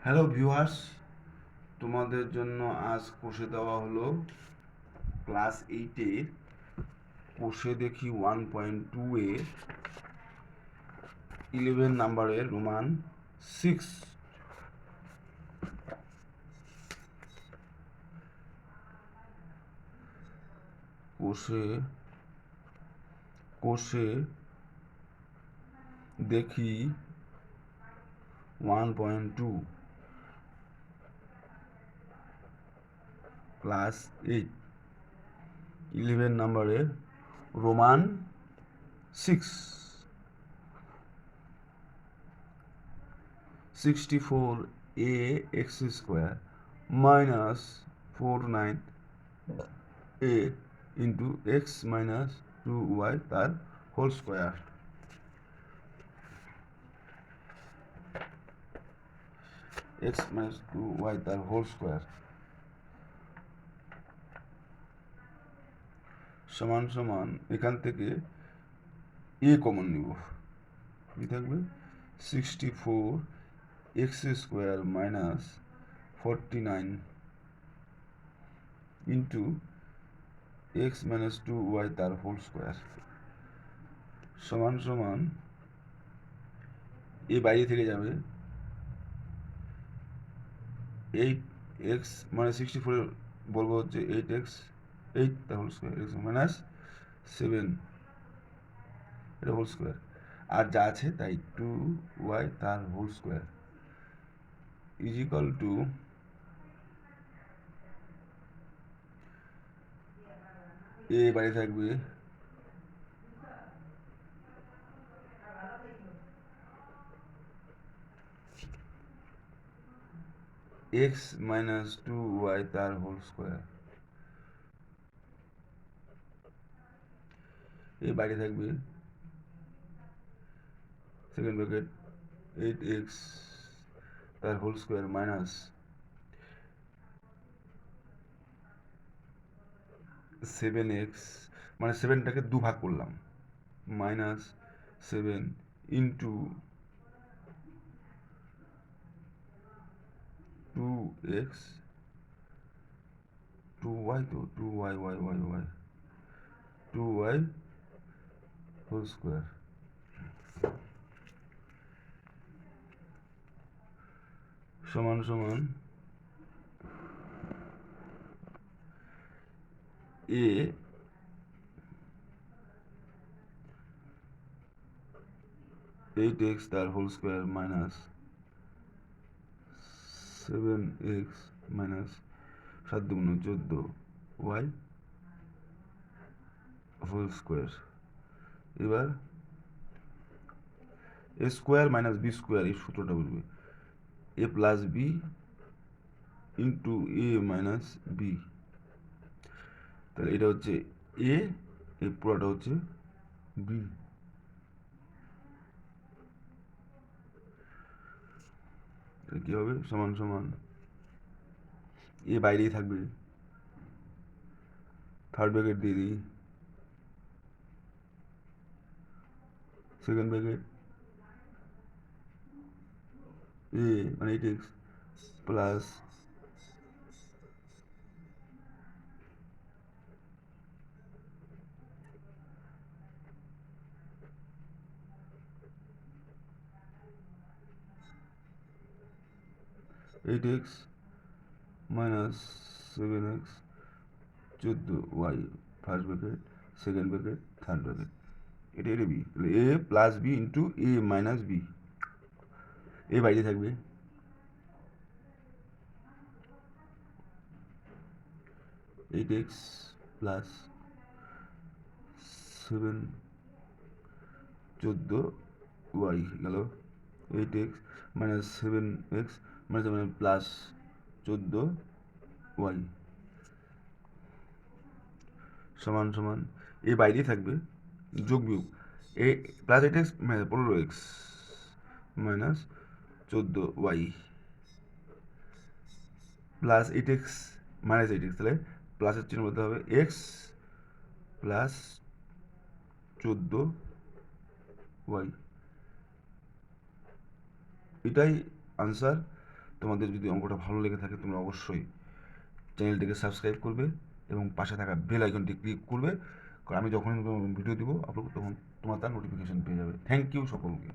Hello viewers, তোমাদের জন্য আজ কষে দেওয়া হলো ক্লাস 8-এর কষে দেখি 1.2 এ 11 নাম্বারের রোমান 6। কষে কষে দেখি 1.2 ক্লাস 8 11 নাম্বারের Roman 6। 64a x square minus 49a into x minus 2y তার whole square. x minus 2y তার হোল স্কোয়ার সমান সমান এখান থেকে a কমন নিব, কি থাকবে 64 x square minus 49 into x minus 2y তার হোল স্কোয়ার সমান সমান এ বাইরে থেকে যাবে 8x মানে 64 বলবো হচ্ছে 8x 8 তার হোল স্কোয়ার x মাইনাস 7 এটা হোল স্কোয়ার আর যা আছে তাই 2y তার whole square is equal to a বাইরে থাকবে x মাইনাস 2y তার হোল স্কোয়ার, এ বাইরে থাকবে সেকেন্ড ব্র্যাকেট 8x তার হোল স্কোয়ার মাইনাস 7x মানে 7টাকে দু ভাগ করলাম মাইনাস 7 ইন্টু 2x 2y তো 2y y y y 2y whole square সমান সমান এ 8x তার whole square minus 7x minus 7 দুগুণ 14 y হোল স্কোয়ার। এবার A square minus B square এই সূত্রটা বলবে A plus B into A minus B, তাহলে এটা হচ্ছে এ, এই পুরোটা হচ্ছে বি। কি হবে সমান সমান এ বাইরেই থাকবে, থার্ড ব্র্যাকেট দিয়ে দিই সেকেন্ড ব্র্যাকেট এ মানে 8x plus 8x minus 7x 14y first bracket second bracket third bracket এটা এটা বি, তাহলে এ plus B into A minus B, এ বাইরে থাকবে 8x প্লাস 7 14y গেল 8x মাইনাস 7x মাইনাস মানে প্লাস 14y সমান সমান এ বাইরেই থাকবে যোগ বিয়োগ এ plus 8x 15x minus 14y plus 8x minus 8x, তাহলে প্লাসের চিহ্ন বলতে হবে x প্লাস 14y, এটাই আনসার। তোমাদের যদি অঙ্কটা ভালো লেগে থাকে তোমরা অবশ্যই চ্যানেলটিকে সাবস্ক্রাইব করবে এবং পাশে থাকা বেল আইকনটি ক্লিক করবে, কারণ আমি যখনই ভিডিও দিব আপলোড তখন তোমার তার নোটিফিকেশন পেয়ে যাবে। থ্যাংক ইউ সকলকে।